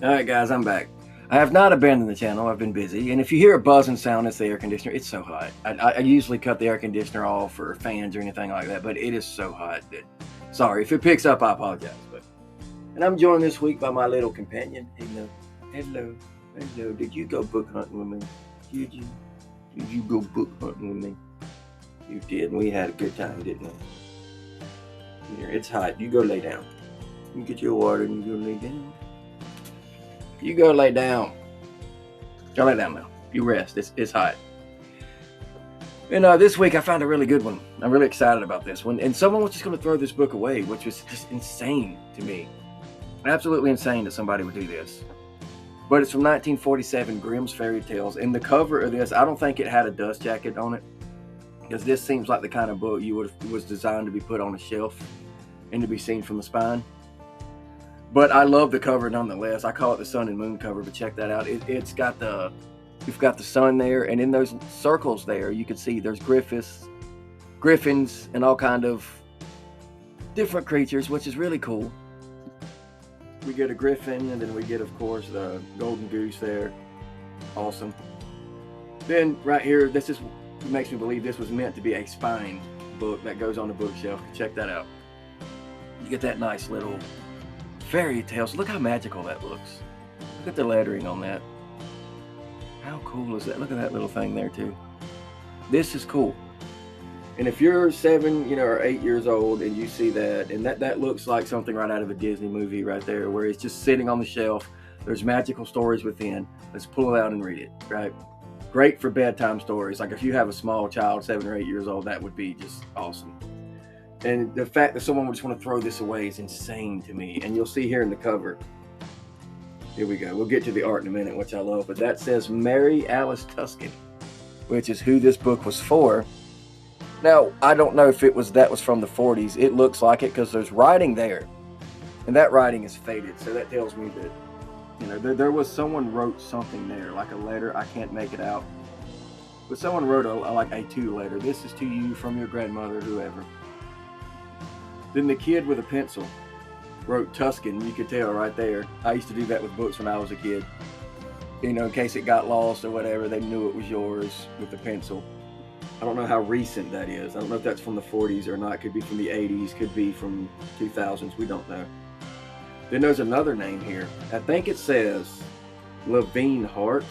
Alright guys, I'm back. I have not abandoned the channel, I've been busy, and if you hear a buzzing sound, it's the air conditioner. It's so hot. I usually cut the air conditioner off for fans or anything like that, but it is so hot that, sorry, if it picks up, I apologize. And I'm joined this week by my little companion. Hello. Did you go book hunting with me? Did you go book hunting with me? You did, and we had a good time, didn't we? Here, it's hot. You go lay down. You get your water and you go lay down. You go lay down. Go lay down now. You rest. It's hot. And this week I found a really good one. I'm really excited about this one. And someone was just going to throw this book away, which was just insane to me. Absolutely insane that somebody would do this. But it's from 1947, Grimm's Fairy Tales. And the cover of this, I don't think it had a dust jacket on it, because this seems like the kind of book was designed to be put on a shelf and to be seen from the spine. But I love the cover nonetheless. I call it the sun and moon cover, but check that out. It's got you've got the sun there, and in those circles there, you can see there's griffins, and all kind of different creatures, which is really cool. We get a griffin, and then we get, of course, the golden goose there. Awesome. Then right here, this is what makes me believe this was meant to be a spine book that goes on the bookshelf. Check that out. You get that nice little fairy tales. Look how magical that looks. Look at the lettering on that. How cool is that? Look at that little thing there too. This is cool. And if you're 7, or 8 years old and you see that, and that looks like something right out of a Disney movie right there, where it's just sitting on the shelf. There's magical stories within. Let's pull it out and read it, right? Great for bedtime stories. Like if you have a small child, 7 or 8 years old, that would be just awesome. And the fact that someone would just want to throw this away is insane to me. And you'll see here in the cover. Here we go. We'll get to the art in a minute, which I love. But that says Mary Alice Tuscan, which is who this book was for. Now, I don't know if that was from the 40s. It looks like it because there's writing there. And that writing is faded. So that tells me that, there was someone wrote something there, like a letter. I can't make it out. But someone wrote like a to letter. This is to you from your grandmother, whoever. Then the kid with a pencil wrote Tuscan. You could tell right there. I used to do that with books when I was a kid. In case it got lost or whatever, they knew it was yours with the pencil. I don't know how recent that is. I don't know if that's from the 40s or not. Could be from the 80s. Could be from 2000s. We don't know. Then there's another name here. I think it says Levine Hart.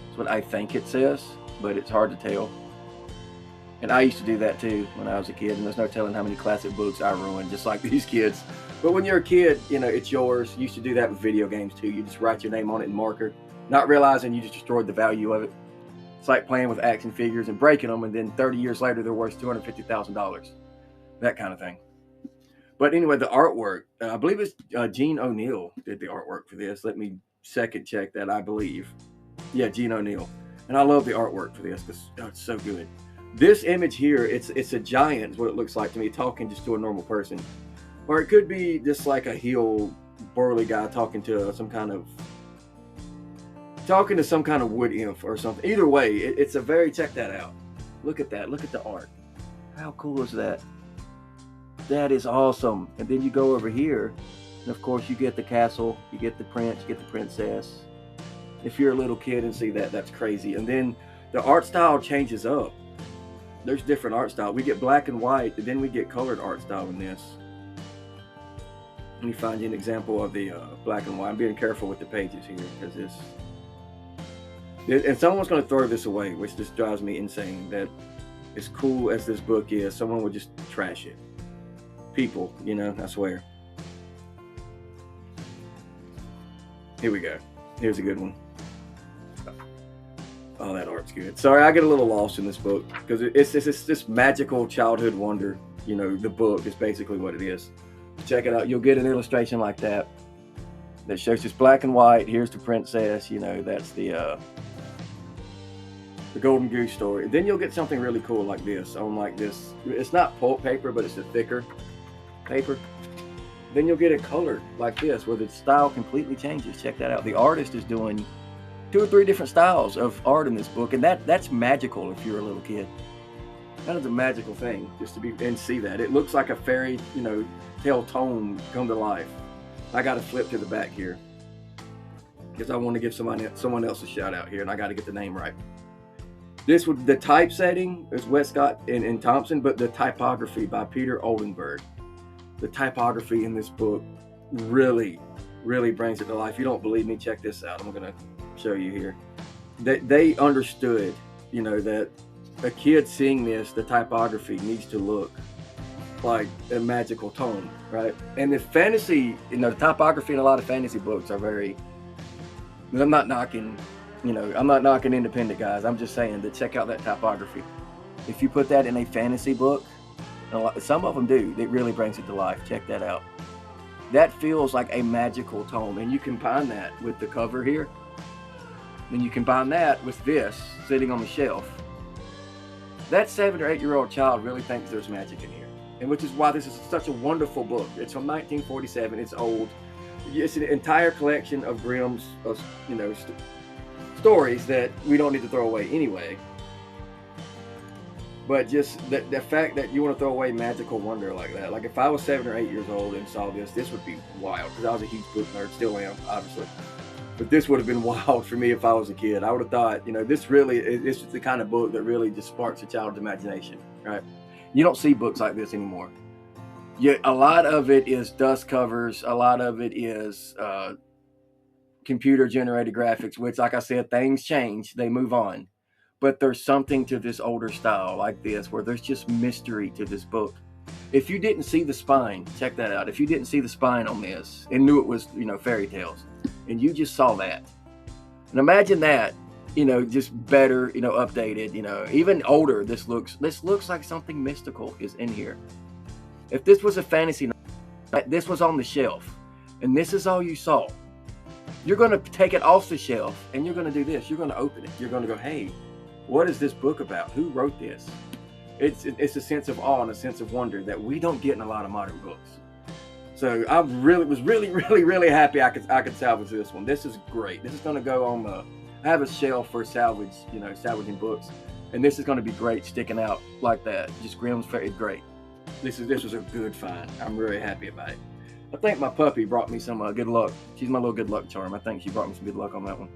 That's what I think it says, but it's hard to tell. And I used to do that too when I was a kid, and there's no telling how many classic books I ruined, just like these kids. But when you're a kid, it's yours. You used to do that with video games too. You just write your name on it in marker, not realizing you just destroyed the value of it. It's like playing with action figures and breaking them, and then 30 years later, they're worth $250,000. That kind of thing. But anyway, the artwork, I believe it's Gene O'Neill did the artwork for this. Let me second check that, I believe. Yeah, Gene O'Neill. And I love the artwork for this because it's so good. This image here, it's a giant is what it looks like to me, talking just to a normal person. Or it could be just like a heel burly guy talking to some kind of wood imp or something. Either way, it's a very, check that out. Look at that. Look at the art. How cool is that? That is awesome. And then you go over here, and of course you get the castle, you get the prince, you get the princess. If you're a little kid and see that, that's crazy. And then the art style changes up. There's different art style. We get black and white, and then we get colored art style in this. Let me find you an example of the black and white. I'm being careful with the pages here because and someone's going to throw this away, which just drives me insane. That as cool as this book is, someone would just trash it. People, I swear. Here we go. Here's a good one. Oh, that art's good. Sorry, I get a little lost in this book because it's this magical childhood wonder. The book is basically what it is. Check it out. You'll get an illustration like that shows just black and white. Here's the princess. That's the golden goose story. And then you'll get something really cool like this. It's not pulp paper, but it's a thicker paper. Then you'll get it colored like this, where the style completely changes. Check that out. The artist is doing 2 or 3 different styles of art in this book, and that's magical if you're a little kid. That is a magical thing, just to be and see that. It looks like a fairy, tale tome come to life. I got to flip to the back here. because I want to give someone else a shout out here, and I got to get the name right. This would the typesetting is Westcott and Thompson, but the typography by Peter Oldenburg. The typography in this book really brings it to life. If you don't believe me, check this out. I'm going to show you here. They understood, that a kid seeing this, the typography needs to look like a magical tome, right? And the fantasy, the typography in a lot of fantasy books are very. I'm not knocking independent guys. I'm just saying that check out that typography. If you put that in a fantasy book, some of them do, it really brings it to life. Check that out. That feels like a magical tome, and you combine that with the cover here, and you combine that with this sitting on the shelf. That 7 or 8 year old child really thinks there's magic in here, and which is why this is such a wonderful book. It's from 1947. It's old. It's an entire collection of Grimm's, stories that we don't need to throw away anyway. But just the fact that you want to throw away magical wonder like that. Like if I was 7 or 8 years old and saw this would be wild, because I was a huge book nerd, still am, obviously. But this would have been wild for me if I was a kid. I would have thought, this is the kind of book that really just sparks a child's imagination, right? You don't see books like this anymore. Yeah, a lot of it is dust covers. A lot of it is computer generated graphics, which, like I said, things change, they move on. But there's something to this older style like this where there's just mystery to this book. If you didn't see the spine, check that out. If you didn't see the spine on this and knew it was, fairy tales, and you just saw that, and imagine that, just better, updated, even older, this looks like something mystical is in here. If this was a fantasy, this was on the shelf, and this is all you saw, you're going to take it off the shelf, and you're going to do this. You're going to open it. You're going to go, hey, what is this book about? Who wrote this? It's a sense of awe and a sense of wonder that we don't get in a lot of modern books. So I was really happy I could salvage this one. This is great. This is going to go on I have a shelf for salvaging books, and this is going to be great sticking out like that. Just Grimm's Fairy, great. This was a good find. I'm really happy about it. I think my puppy brought me some good luck. She's my little good luck charm. I think she brought me some good luck on that one.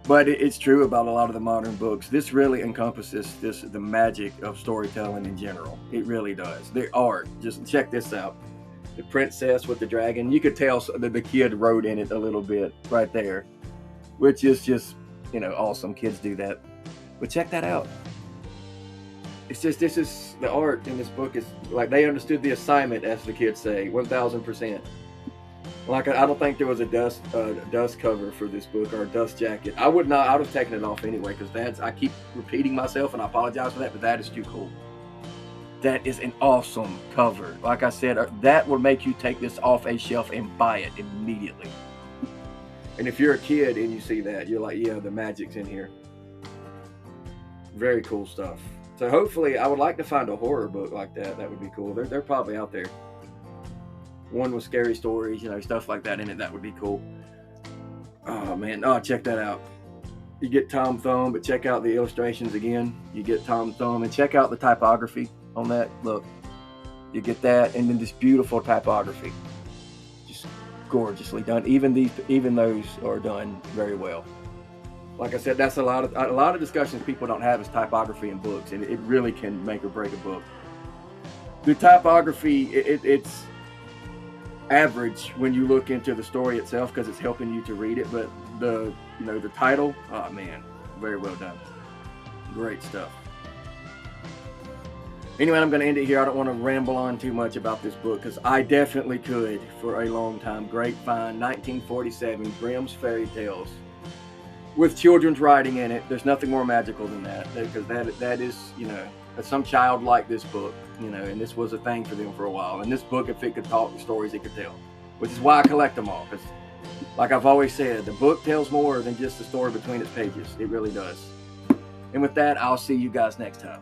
But it's true about a lot of the modern books. This really encompasses the magic of storytelling in general. It really does. The art, just check this out. The princess with the dragon. You could tell that the kid wrote in it a little bit right there, which is just, awesome. Kids do that. But check that out. It's just, this is the art in this book is like they understood the assignment, as the kids say, 1000%. Like I don't think there was a dust cover for this book or a dust jacket. I would have taken it off anyway, because I keep repeating myself, and I apologize for that, but that is too cool. That is an awesome cover. Like I said, that will make you take this off a shelf and buy it immediately. And if you're a kid and you see that, you're like, yeah, the magic's in here. Very cool stuff. So hopefully, I would like to find a horror book like that. That would be cool. They're probably out there. One with scary stories, stuff like that in it. That would be cool. Oh man, check that out. You get Tom Thumb, but check out the illustrations again. You get Tom Thumb, and check out the typography on that. Look, you get that, and then this beautiful typography, just gorgeously done. Even those are done very well. Like I said, that's a lot of discussions people don't have is typography in books, and it really can make or break a book. The typography, it's average when you look into the story itself because it's helping you to read it, but the title, oh man, very well done. Great stuff. Anyway, I'm going to end it here. I don't want to ramble on too much about this book because I definitely could for a long time. Great find, 1947, Grimm's Fairy Tales, with children's writing in it. There's nothing more magical than that, because that is, some child liked this book, and this was a thing for them for a while. And this book, if it could talk the stories it could tell, which is why I collect them all. Because, like I've always said, the book tells more than just the story between its pages. It really does. And with that, I'll see you guys next time.